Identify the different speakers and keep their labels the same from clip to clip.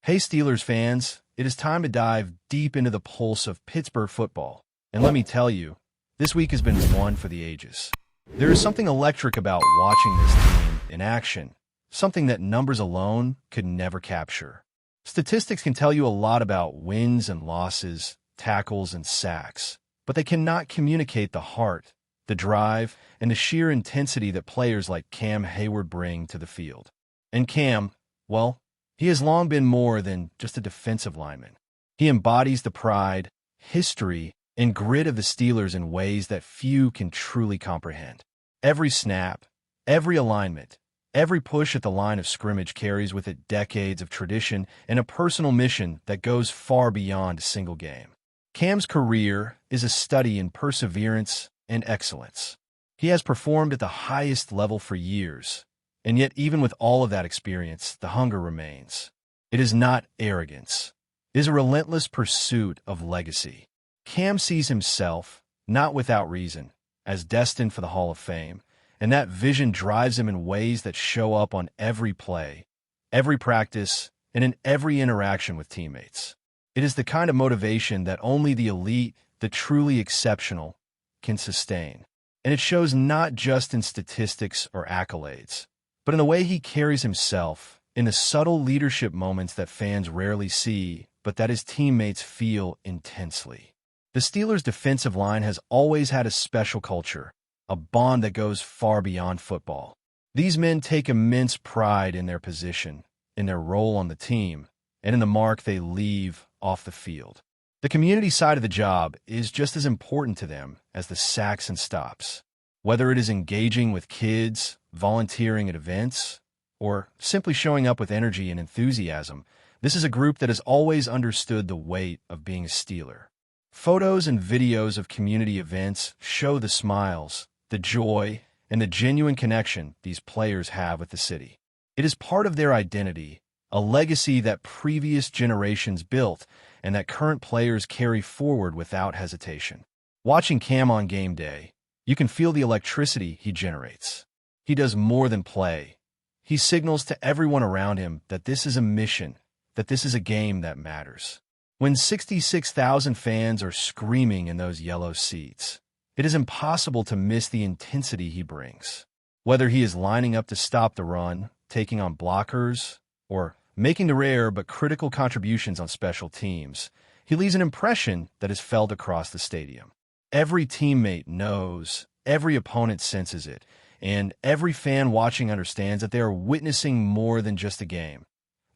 Speaker 1: Hey Steelers fans, it is time to dive deep into the pulse of Pittsburgh football. And let me tell you, this week has been one for the ages. There is something electric about watching this team in action, something that numbers alone could never capture. Statistics can tell you a lot about wins and losses, tackles and sacks, but they cannot communicate the heart, the drive, and the sheer intensity that players like Cam Hayward bring to the field. And Cam, well, he has long been more than just a defensive lineman. He embodies the pride, history, and grit of the Steelers in ways that few can truly comprehend. Every snap, every alignment, every push at the line of scrimmage carries with it decades of tradition and a personal mission that goes far beyond a single game. Cam's career is a study in perseverance and excellence. He has performed at the highest level for years, and yet even with all of that experience, the hunger remains. It is not arrogance. It is a relentless pursuit of legacy. Cam sees himself, not without reason, as destined for the Hall of Fame, and that vision drives him in ways that show up on every play, every practice, and in every interaction with teammates. It is the kind of motivation that only the elite, the truly exceptional, can sustain. And it shows not just in statistics or accolades, but in the way he carries himself, in the subtle leadership moments that fans rarely see, but that his teammates feel intensely. The Steelers' defensive line has always had a special culture, a bond that goes far beyond football. These men take immense pride in their position, in their role on the team, and in the mark they leave off the field. The community side of the job is just as important to them as the sacks and stops. Whether it is engaging with kids, volunteering at events, or simply showing up with energy and enthusiasm, this is a group that has always understood the weight of being a Steeler. Photos and videos of community events show the smiles, the joy, and the genuine connection these players have with the city. It is part of their identity, a legacy that previous generations built and that current players carry forward without hesitation. Watching Cam on game day, you can feel the electricity he generates. He does more than play. He signals to everyone around him that this is a mission, that this is a game that matters. When 66,000 fans are screaming in those yellow seats, it is impossible to miss the intensity he brings. Whether he is lining up to stop the run, taking on blockers, or making the rare but critical contributions on special teams, he leaves an impression that is felt across the stadium. Every teammate knows, every opponent senses it, and every fan watching understands that they are witnessing more than just a game.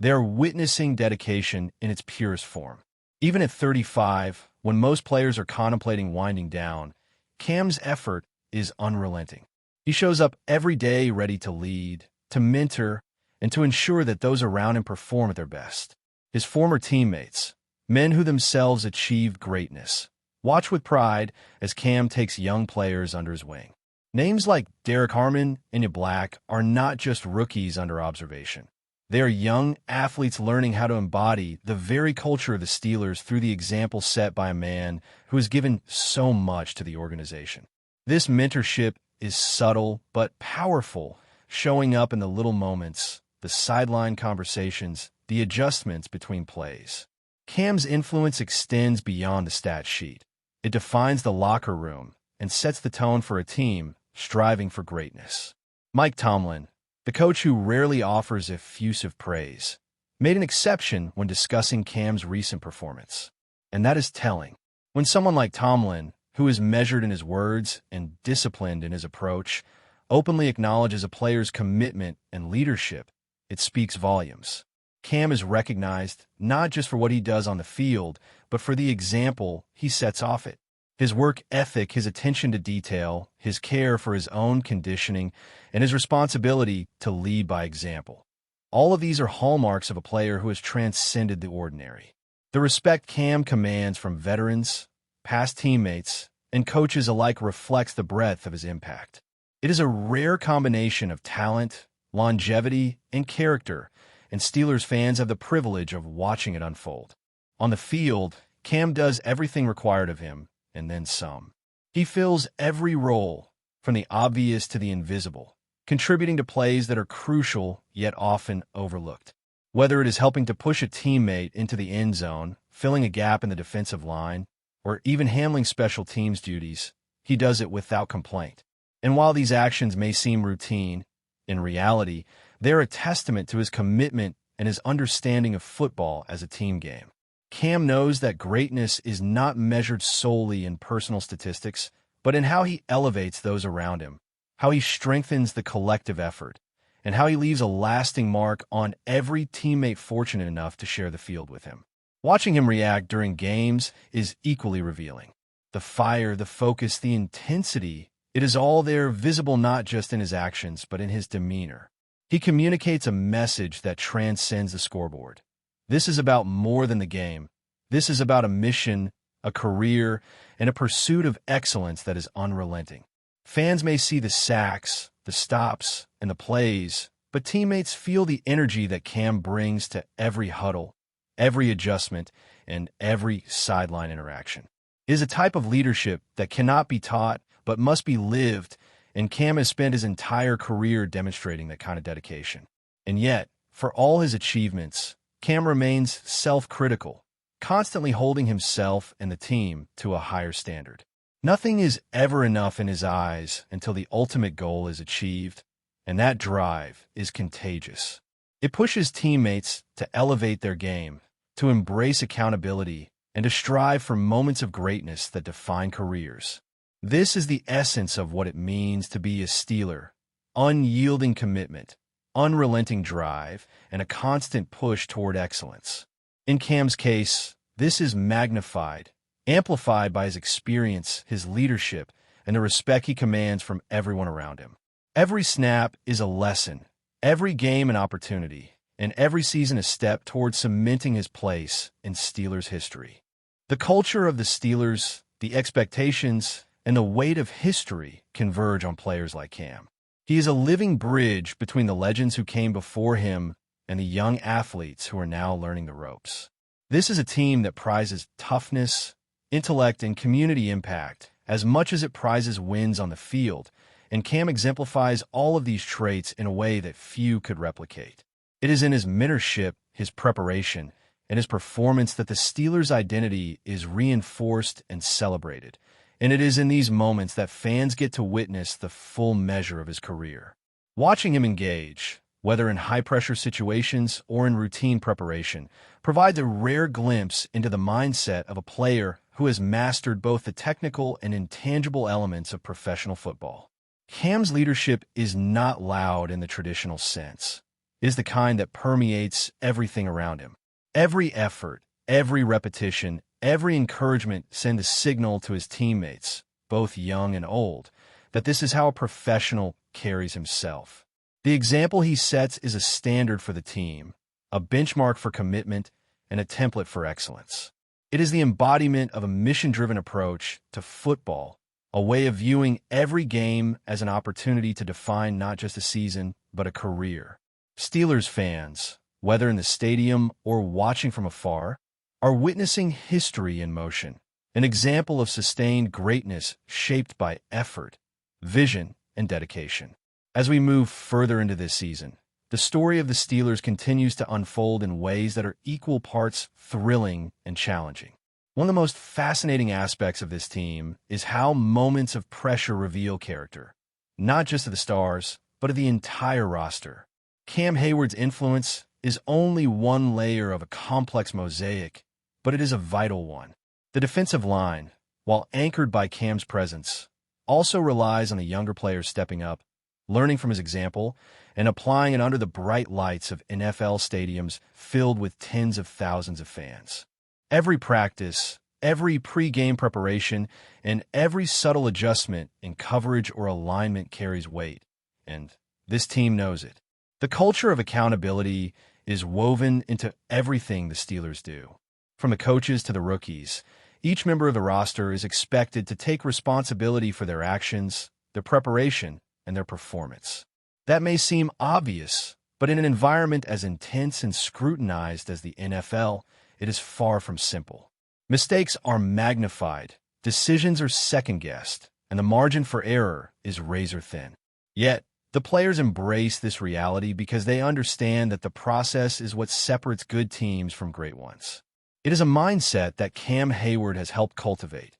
Speaker 1: They are witnessing dedication in its purest form. Even at 35, when most players are contemplating winding down, Cam's effort is unrelenting. He shows up every day ready to lead, to mentor, and to ensure that those around him perform at their best. His former teammates, men who themselves achieved greatness, watch with pride as Cam takes young players under his wing. Names like Derek Harmon and Black are not just rookies under observation. They are young athletes learning how to embody the very culture of the Steelers through the example set by a man who has given so much to the organization. This mentorship is subtle but powerful, showing up in the little moments, the sideline conversations, the adjustments between plays. Cam's influence extends beyond the stat sheet. It defines the locker room and sets the tone for a team striving for greatness. Mike Tomlin, the coach who rarely offers effusive praise, made an exception when discussing Cam's recent performance. And that is telling. When someone like Tomlin, who is measured in his words and disciplined in his approach, openly acknowledges a player's commitment and leadership, it speaks volumes. Cam is recognized not just for what he does on the field, but for the example he sets off it. His work ethic, his attention to detail, his care for his own conditioning, and his responsibility to lead by example. All of these are hallmarks of a player who has transcended the ordinary. The respect Cam commands from veterans, past teammates, and coaches alike reflects the breadth of his impact. It is a rare combination of talent, longevity, and character, and Steelers fans have the privilege of watching it unfold. On the field, Cam does everything required of him, and then some. He fills every role, from the obvious to the invisible, contributing to plays that are crucial yet often overlooked. Whether it is helping to push a teammate into the end zone, filling a gap in the defensive line, or even handling special teams duties, he does it without complaint. And while these actions may seem routine, in reality, they're a testament to his commitment and his understanding of football as a team game. Cam knows that greatness is not measured solely in personal statistics, but in how he elevates those around him, how he strengthens the collective effort, and how he leaves a lasting mark on every teammate fortunate enough to share the field with him. Watching him react during games is equally revealing. The fire, the focus, the intensity, it is all there, visible not just in his actions, but in his demeanor. He communicates a message that transcends the scoreboard. This is about more than the game. This is about a mission, a career, and a pursuit of excellence that is unrelenting. Fans may see the sacks, the stops, and the plays, but teammates feel the energy that Cam brings to every huddle, every adjustment, and every sideline interaction. It is a type of leadership that cannot be taught, but must be lived, and Cam has spent his entire career demonstrating that kind of dedication. And yet, for all his achievements, Cam remains self-critical, constantly holding himself and the team to a higher standard. Nothing is ever enough in his eyes until the ultimate goal is achieved, and that drive is contagious. It pushes teammates to elevate their game, to embrace accountability, and to strive for moments of greatness that define careers. This is the essence of what it means to be a Steeler: unyielding commitment, unrelenting drive, and a constant push toward excellence. In Cam's case, this is magnified, amplified by his experience, his leadership, and the respect he commands from everyone around him. Every snap is a lesson, every game an opportunity, and every season a step toward cementing his place in Steelers history. The culture of the Steelers, the expectations, and the weight of history converge on players like Cam. He is a living bridge between the legends who came before him and the young athletes who are now learning the ropes. This is a team that prizes toughness, intellect, and community impact as much as it prizes wins on the field, and Cam exemplifies all of these traits in a way that few could replicate. It is in his mentorship, his preparation, and his performance that the Steelers' identity is reinforced and celebrated, and it is in these moments that fans get to witness the full measure of his career. Watching him engage, whether in high-pressure situations or in routine preparation, provides a rare glimpse into the mindset of a player who has mastered both the technical and intangible elements of professional football. Cam's leadership is not loud in the traditional sense. It is the kind that permeates everything around him. Every effort, every repetition, every encouragement send a signal to his teammates, both young and old, that this is how a professional carries himself. The example he sets is a standard for the team, a benchmark for commitment, and a template for excellence. It is the embodiment of a mission-driven approach to football, a way of viewing every game as an opportunity to define not just a season, but a career. Steelers fans, whether in the stadium or watching from afar, are witnessing history in motion, an example of sustained greatness shaped by effort, vision, and dedication. As we move further into this season, the story of the Steelers continues to unfold in ways that are equal parts thrilling and challenging. One of the most fascinating aspects of this team is how moments of pressure reveal character, not just of the stars, but of the entire roster. Cam Hayward's influence is only one layer of a complex mosaic, but it is a vital one. The defensive line, while anchored by Cam's presence, also relies on the younger players stepping up, learning from his example, and applying it under the bright lights of NFL stadiums filled with tens of thousands of fans. Every practice, every pre-game preparation, and every subtle adjustment in coverage or alignment carries weight, and this team knows it. The culture of accountability is woven into everything the Steelers do. From the coaches to the rookies, each member of the roster is expected to take responsibility for their actions, their preparation, and their performance. That may seem obvious, but in an environment as intense and scrutinized as the NFL, it is far from simple. Mistakes are magnified, decisions are second-guessed, and the margin for error is razor-thin. Yet, The players embrace this reality because they understand that the process is what separates good teams from great ones. It is a mindset that Cam Hayward has helped cultivate,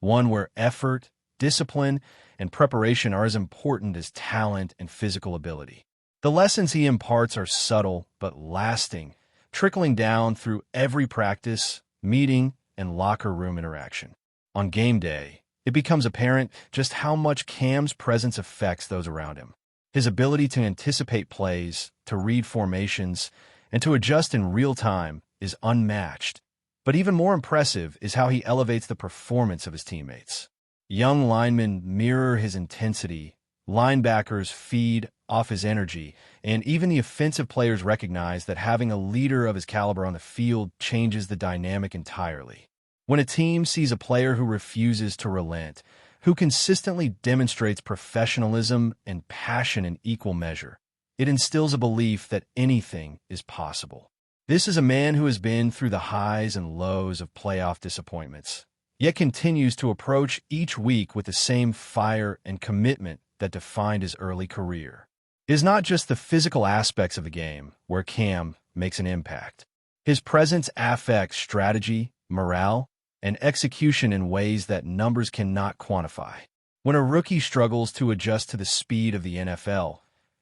Speaker 1: one where effort, discipline, and preparation are as important as talent and physical ability. The lessons he imparts are subtle but lasting, trickling down through every practice, meeting, and locker room interaction. On game day, it becomes apparent just how much Cam's presence affects those around him. His ability to anticipate plays, to read formations, and to adjust in real time is unmatched. But even more impressive is how he elevates the performance of his teammates. Young linemen mirror his intensity, linebackers feed off his energy, and even the offensive players recognize that having a leader of his caliber on the field changes the dynamic entirely. When a team sees a player who refuses to relent, who consistently demonstrates professionalism and passion in equal measure, it instills a belief that anything is possible. This is a man who has been through the highs and lows of playoff disappointments, yet continues to approach each week with the same fire and commitment that defined his early career. It is not just the physical aspects of the game where Cam makes an impact. His presence affects strategy, morale, and execution in ways that numbers cannot quantify. When a rookie struggles to adjust to the speed of the NFL,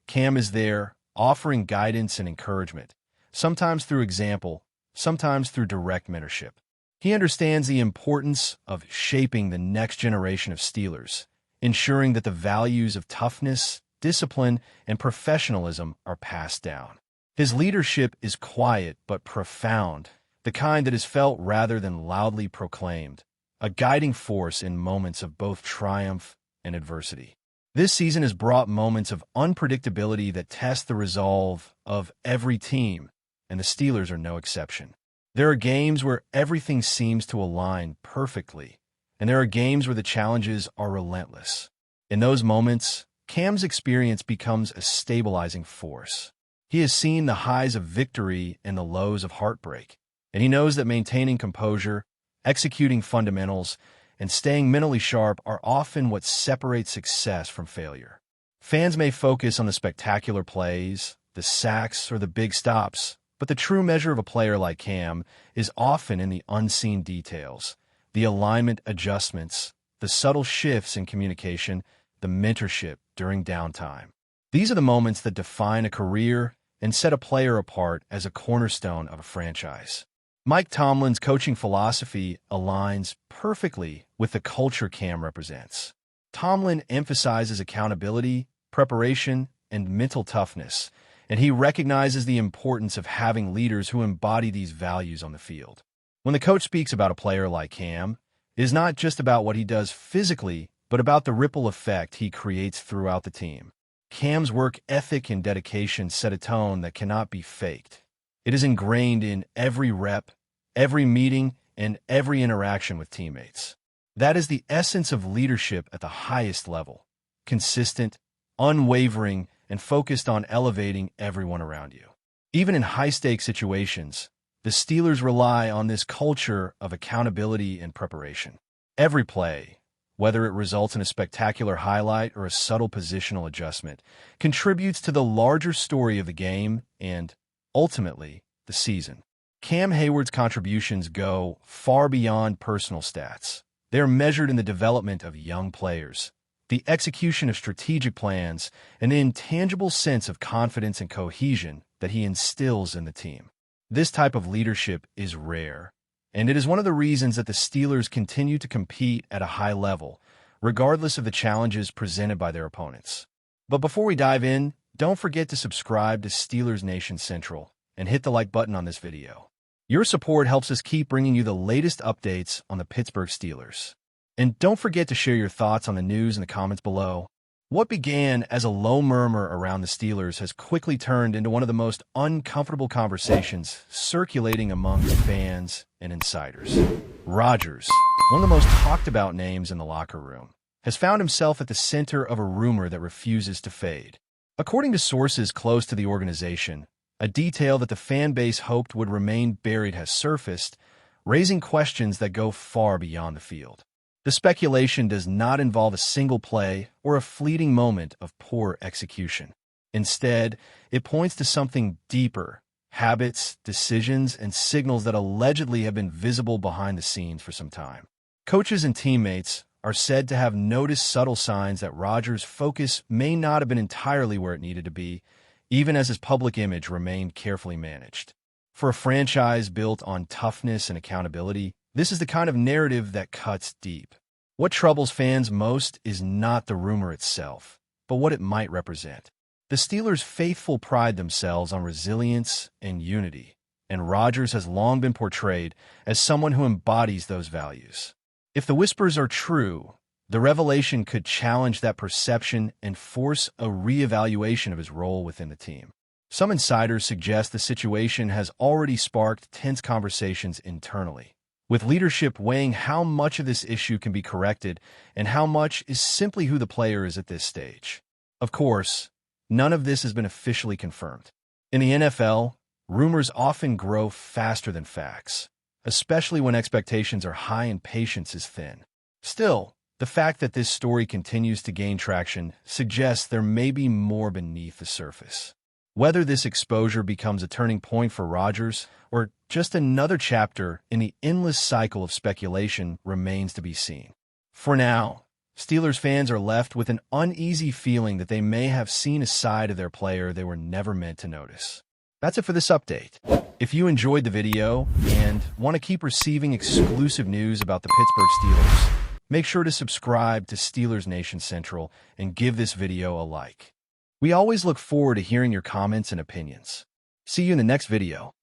Speaker 1: Cam is there, offering guidance and encouragement, sometimes through example, sometimes through direct mentorship. He understands the importance of shaping the next generation of Steelers, ensuring that the values of toughness, discipline, and professionalism are passed down. His leadership is quiet but profound, the kind that is felt rather than loudly proclaimed, a guiding force in moments of both triumph and adversity. This season has brought moments of unpredictability that test the resolve of every team, and the Steelers are no exception. There are games where everything seems to align perfectly, and there are games where the challenges are relentless. In those moments, Cam's experience becomes a stabilizing force. He has seen the highs of victory and the lows of heartbreak, and he knows that maintaining composure, executing fundamentals, and staying mentally sharp are often what separates success from failure. Fans may focus on the spectacular plays, the sacks, or the big stops, but the true measure of a player like Cam is often in the unseen details, the alignment adjustments, the subtle shifts in communication, the mentorship during downtime. These are the moments that define a career and set a player apart as a cornerstone of a franchise. Mike Tomlin's coaching philosophy aligns perfectly with the culture Cam represents. Tomlin emphasizes accountability, preparation, and mental toughness, and he recognizes the importance of having leaders who embody these values on the field. When the coach speaks about a player like Cam, it is not just about what he does physically, but about the ripple effect he creates throughout the team. Cam's work ethic and dedication set a tone that cannot be faked. It is ingrained in every rep, every meeting, and every interaction with teammates. That is the essence of leadership at the highest level: consistent, unwavering, and focused on elevating everyone around you. Even in high-stakes situations, the Steelers rely on this culture of accountability and preparation. Every play, whether it results in a spectacular highlight or a subtle positional adjustment, contributes to the larger story of the game and, ultimately, the season. Cam Hayward's contributions go far beyond personal stats. They are measured in the development of young players, the execution of strategic plans, and the intangible sense of confidence and cohesion that he instills in the team. This type of leadership is rare, and it is one of the reasons that the Steelers continue to compete at a high level, regardless of the challenges presented by their opponents. But before we dive in, don't forget to subscribe to Steelers Nation Central and hit the like button on this video. Your support helps us keep bringing you the latest updates on the Pittsburgh Steelers. And don't forget to share your thoughts on the news in the comments below. What began as a low murmur around the Steelers has quickly turned into one of the most uncomfortable conversations circulating among fans and insiders. RODGERS, one of the most talked about names in the locker room, has found himself at the center of a rumor that refuses to fade. According to sources close to the organization, a detail that the fan base hoped would remain buried has surfaced, raising questions that go far beyond the field. The speculation does not involve a single play or a fleeting moment of poor execution. Instead, it points to something deeper: habits, decisions, and signals that allegedly have been visible behind the scenes for some time. Coaches and teammates are said to have noticed subtle signs that Rodgers' focus may not have been entirely where it needed to be, even as his public image remained carefully managed. For a franchise built on toughness and accountability, this is the kind of narrative that cuts deep. What troubles fans most is not the rumor itself, but what it might represent. The Steelers' faithful pride themselves on resilience and unity, and Rodgers has long been portrayed as someone who embodies those values. If the whispers are true, the revelation could challenge that perception and force a reevaluation of his role within the team. Some insiders suggest the situation has already sparked tense conversations internally, with leadership weighing how much of this issue can be corrected and how much is simply who the player is at this stage. Of course, none of this has been officially confirmed. In the NFL, rumors often grow faster than facts, especially when expectations are high and patience is thin. Still, the fact that this story continues to gain traction suggests there may be more beneath the surface. Whether this exposure becomes a turning point for Rodgers or just another chapter in the endless cycle of speculation remains to be seen. For now, Steelers fans are left with an uneasy feeling that they may have seen a side of their player they were never meant to notice. That's it for this update. If you enjoyed the video and want to keep receiving exclusive news about the Pittsburgh Steelers, make sure to subscribe to Steelers Nation Central and give this video a like. We always look forward to hearing your comments and opinions. See you in the next video.